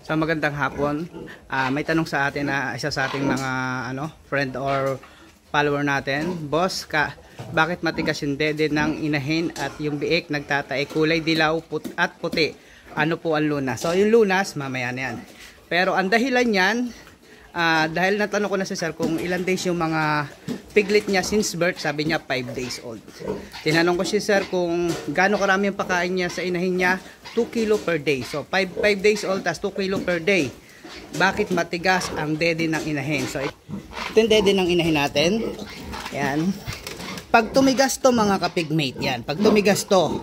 So magandang hapon. May tanong sa atin na isa sa ating mga friend or follower natin. Boss, bakit matigas yung dede ng inahin at yung biik nagtatae kulay dilaw at puti? Ano po ang lunas? So yung lunas, mamaya na yan. Pero ang dahilan yan, dahil natanong ko na si sir kung ilan days yung mga piglet niya since birth, sabi niya 5 days old. Tinanong ko si sir kung gaano karami yung pakain niya sa inahin niya, 2 kilo per day. So 5 days old tas 2 kilo per day. Bakit matigas ang dede ng inahin? So ito yung dede ng inahin natin. Yan. Pag tumigas to mga kapigmate, yan. Pag tumigas to,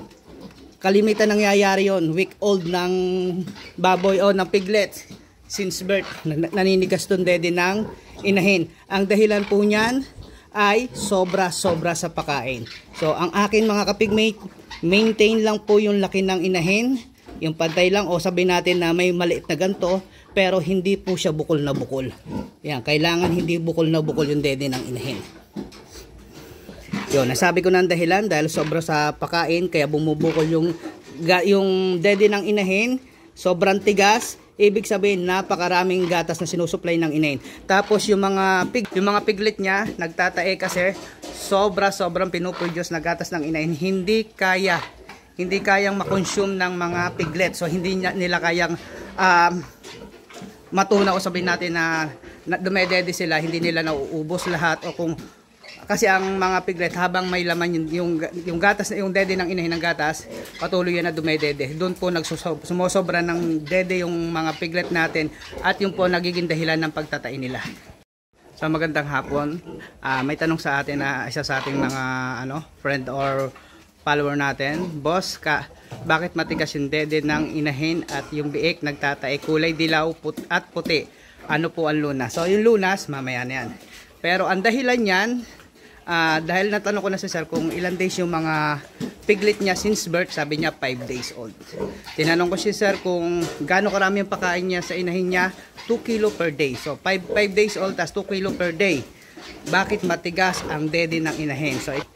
kalimitan nangyayari yon, week old ng baboy o ng piglet since birth, naninigas tong dede ng inahin. Ang dahilan po niyan ay sobra sa pakain. So ang akin mga kapigmate, maintain lang po yung laki ng inahin, yung pantay lang, o sabihin natin na may maliit na ganto pero hindi po siya bukol na bukol. Yan, kailangan hindi bukol na bukol yung dede ng inahin. Yun, nasabi ko na ang dahilan dahil sobra sa pakain kaya bumubukol yung dede ng inahin, sobrang tigas. Ibig sabihin napakaraming gatas na sinusupply ng inahin. Tapos yung mga piglet niya nagtatae kasi sobrang pinuproduce na gatas ng inahin. Hindi kayang makonsume ng mga piglet. So hindi nila kayang matunaw, o sabihin natin na dumedede sila, hindi nila nauubos lahat, o kung kasi ang mga piglet habang may laman yung gatas, yung dede ng inahin ng gatas, patuloy yan na dumedede. Doon po sumusobra ng dede yung mga piglet natin at yung po nagiging dahilan ng pagtatai nila. So magandang hapon. May tanong sa atin na isa sa ating mga friend or follower natin. Boss, bakit matigas yung dede ng inahin at yung biik nagtatae kulay dilaw at puti? Ano po ang lunas? So yung lunas, mamaya na yan. Pero ang dahilan yan, dahil natanong ko na si sir kung ilan days yung mga piglet niya since birth, sabi niya 5 days old. Tinanong ko si sir kung gaano karami yung pakain niya sa inahin niya, 2 kilo per day. So 5 days old tas 2 kilo per day. Bakit matigas ang dede ng inahin? So ito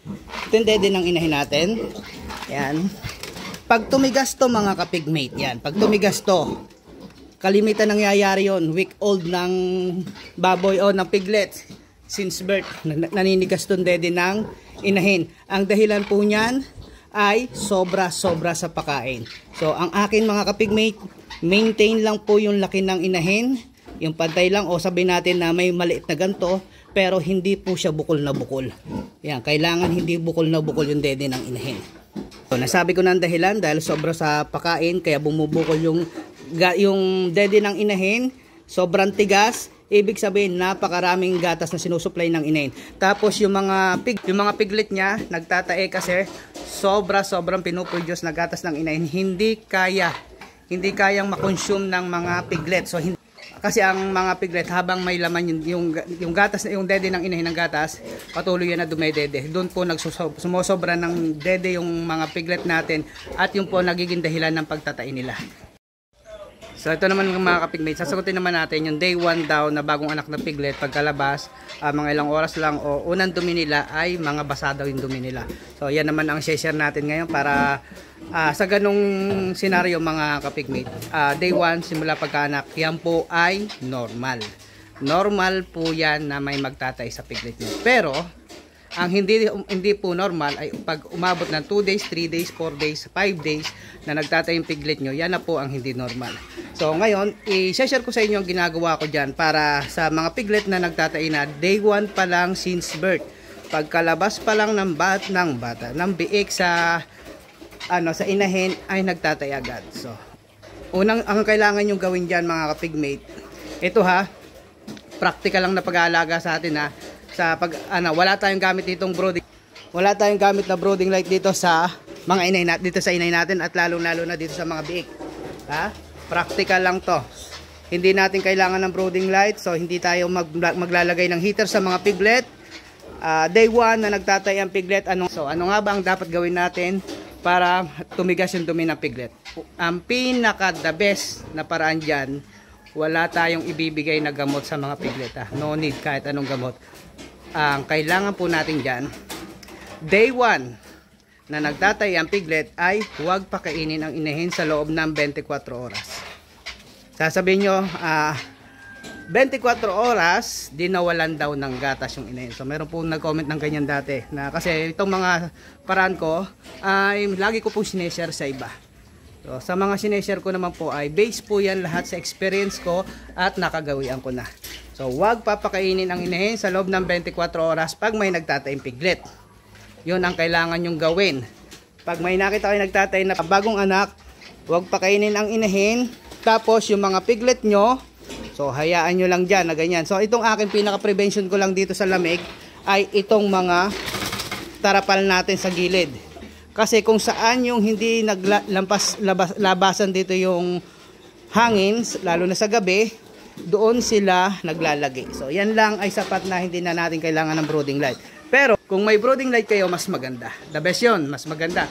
yung dede ng inahin natin. Yan. Pag tumigas to mga kapigmate, yan. Pag tumigas to, kalimitan nangyayari yon, week old ng baboy o ng piglet since birth, naninigas tong dede ng inahin. Ang dahilan po niyan ay sobra sa pakain. So ang akin mga kapigmate, maintain lang po yung laki ng inahin, yung pantay lang, o sabihin natin na may maliit na ganto pero hindi po siya bukol na bukol. Yan, kailangan hindi bukol na bukol yung dede ng inahin. So nasabi ko na ang dahilan dahil sobra sa pakain kaya bumubukol yung dede ng inahin, sobrang tigas. Ibig sabihin napakaraming gatas na sinusupply ng inahin. Tapos yung mga piglet niya nagtatae kasi sobrang pinuproduce na gatas ng inahin. Hindi kayang makonsume ng mga piglet. So kasi ang mga piglet habang may laman yung gatas, yung dede ng inahin ng gatas, patuloy yan na dumedede. Doon po sumusobra ng dede yung mga piglet natin at yung po nagiging dahilan ng pagtatai nila. So ito naman mga kapigmate, sasagutin naman natin yung day 1 daw na bagong anak na piglet. Pagkalabas, mga ilang oras lang o unang dumi nila ay mga basa daw yung dumi nila. So yan naman ang share natin ngayon para sa ganong senaryo mga kapigmate. Day 1 simula pagkaanak, yan po ay normal. Normal po yan na may magtatay sa piglet nyo. Pero ang hindi po normal ay pag umabot ng 2 days, 3 days, 4 days, 5 days na nagtatay yung piglet nyo, yan na po ang hindi normal. So ngayon, i-share ko sa inyo ang ginagawa ko dyan para sa mga piglet na nagtatay na day 1 pa lang since birth. Pagkalabas pa lang ng bata, ng biik sa inahin ay nagtatay agad. So, ang kailangan nyo gawin dyan mga kapigmate, ito practical lang na pag-aalaga sa atin wala tayong gamit ditong brooding. Wala tayong gamit na brooding light dito sa mga inay natin at lalong-lalo na dito sa mga biik. Practical lang to. Hindi natin kailangan ng brooding light, so hindi tayo maglalagay ng heater sa mga piglet. Day 1 na nagtatay ang piglet, ano nga ba ang dapat gawin natin para tumigas yung dumi ng piglet? Ang the best na paraan dyan, wala tayong ibibigay na gamot sa mga piglet. No need kahit anong gamot. Ang kailangan po natin dyan, day 1 na nagtatay ang piglet ay huwag pakainin ang inahin sa loob ng 24 oras. Sasabihin nyo, 24 oras, di nawalan daw ng gatas yung inahin. So meron po nag-comment ng ganyan dati. Na, kasi itong mga paraan ko, ay lagi ko po sineshare sa iba. So, sa mga sineshare ko naman po ay base po yan lahat sa experience ko at nakagawian ko na. So wag papakainin ang inahin sa loob ng 24 oras pag may nagtatayong piglet. Yun ang kailangan nyong gawin. Pag may nakita kayo nagtatay na bagong anak, wag pakainin ang inahin. Tapos yung mga piglet nyo, so hayaan nyo lang dyan na ganyan. So itong aking pinaka-prevention ko lang dito sa lamig ay itong mga tarapal natin sa gilid. Kasi kung saan yung hindi labasan dito yung hangin, lalo na sa gabi, doon sila naglalagi. So yan lang ay sapat na hindi na natin kailangan ng brooding light. Pero kung may brooding light kayo, mas maganda. The best yun, mas maganda.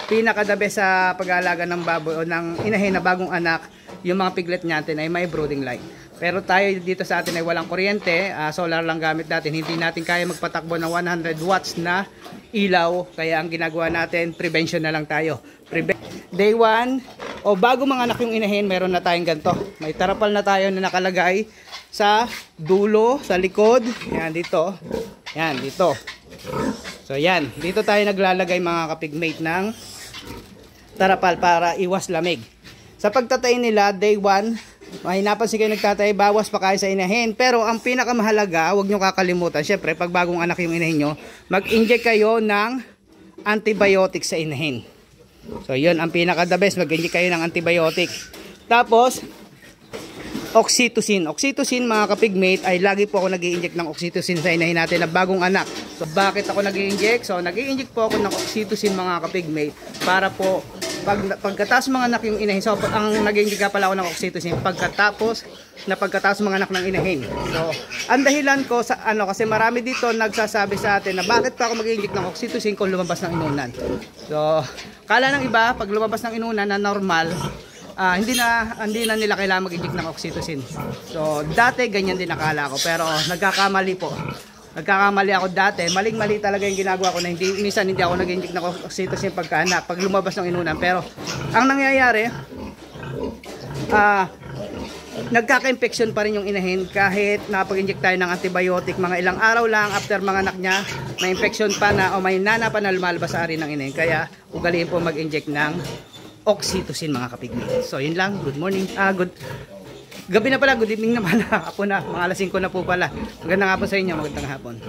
Pinaka the best sa pag-aalaga ng baboy o ng inahin na bagong anak, yung mga piglet natin ay may brooding light. Pero tayo dito sa atin ay walang kuryente, solar lang gamit natin. Hindi natin kaya magpatakbo ng 100 watts na ilaw. Kaya ang ginagawa natin, prevention na lang tayo. Day 1, o bago mga anak yung inahin, meron na tayong ganito. May tarapal na tayo na nakalagay sa dulo, sa likod. Yan, dito. Yan, dito. So yan, dito tayo naglalagay mga kapigmate ng tarapal para iwas lamig. Sa pagtatay nila, day 1, may napansin kayo nagtatay, bawas pa kayo sa inahin. Pero ang pinakamahalaga, huwag nyo kakalimutan, syempre pag bagong anak yung inahin nyo, mag-inject kayo ng antibiotic sa inahin. So yun ang pinaka-the best, mag-inject kayo ng antibiotic. Tapos oxytocin. Oxytocin mga kapigmate ay lagi po ako nag-i-inject ng oxytocin sa inahin natin na bagong anak. So bakit ako nag-i-inject? So nag-i-inject po ako ng oxytocin mga kapigmate para po pagkatapos mga anak yung inahin. So ang nag-i-inject pala ako ng oxytocin pagkatapos mga anak ng inahin. So ang dahilan ko sa kasi marami dito nagsasabi sa atin na bakit pa ako mag-i-inject ng oxytocin kung lumabas ng inunan. So kala ng iba pag lumabas ng inunan na normal, hindi na nila kailangan mag-inject ng oxytocin. So dati ganyan din nakala ko, pero nagkakamali po. Nagkakamali ako dati, maling-mali talaga yung ginagawa ko na minsan hindi ako nag-inject ng oxytocin pagkaanak, pag lumabas ng inunan. Pero ang nangyayari, nagkaka-infection pa rin yung inahin kahit napag-inject tayo ng antibiotic. Mga ilang araw lang after mga anak niya, may infection pa na o may nana pa na lumalabas sa ari ng inahin. Kaya ugaliin po mag-inject ng oxytocin mga kapigmate. So yun lang, good morning, gabi na pala, good evening naman, hapon na, mga alas 5 na po pala. Magandang hapon sa inyo, magandang hapon.